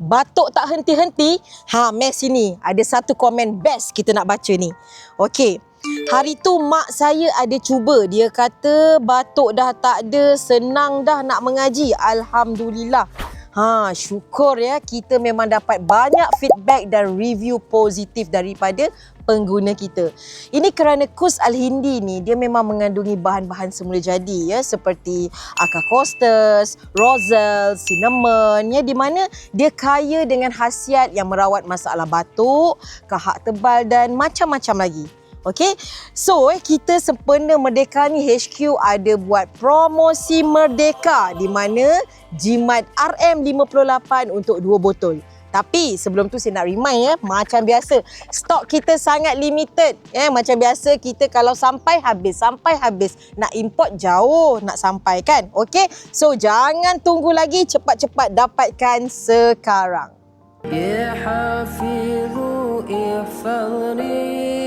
batuk tak henti-henti. Mes sini ada satu komen best kita nak baca ni. Okey. Hari tu mak saya ada cuba. Dia kata batuk dah tak ada, senang dah nak mengaji. Alhamdulillah. Syukur ya, kita memang dapat banyak feedback dan review positif daripada pengguna kita. Ini kerana Kus Al-Hindi ni dia memang mengandungi bahan-bahan semula jadi ya, seperti Acacostus, Roselle, cinnamon ya, di mana dia kaya dengan khasiat yang merawat masalah batuk, kahak tebal dan macam-macam lagi. Okey, so kita sempena Merdeka ni HQ ada buat promosi Merdeka di mana jimat RM58 untuk 2 botol. Tapi sebelum tu saya nak remind ya, macam biasa stok kita sangat limited ya. Macam biasa kita kalau sampai habis. Nak import jauh nak sampai kan. Okey, so jangan tunggu lagi, cepat-cepat dapatkan sekarang. Ya Hafizu ihfadni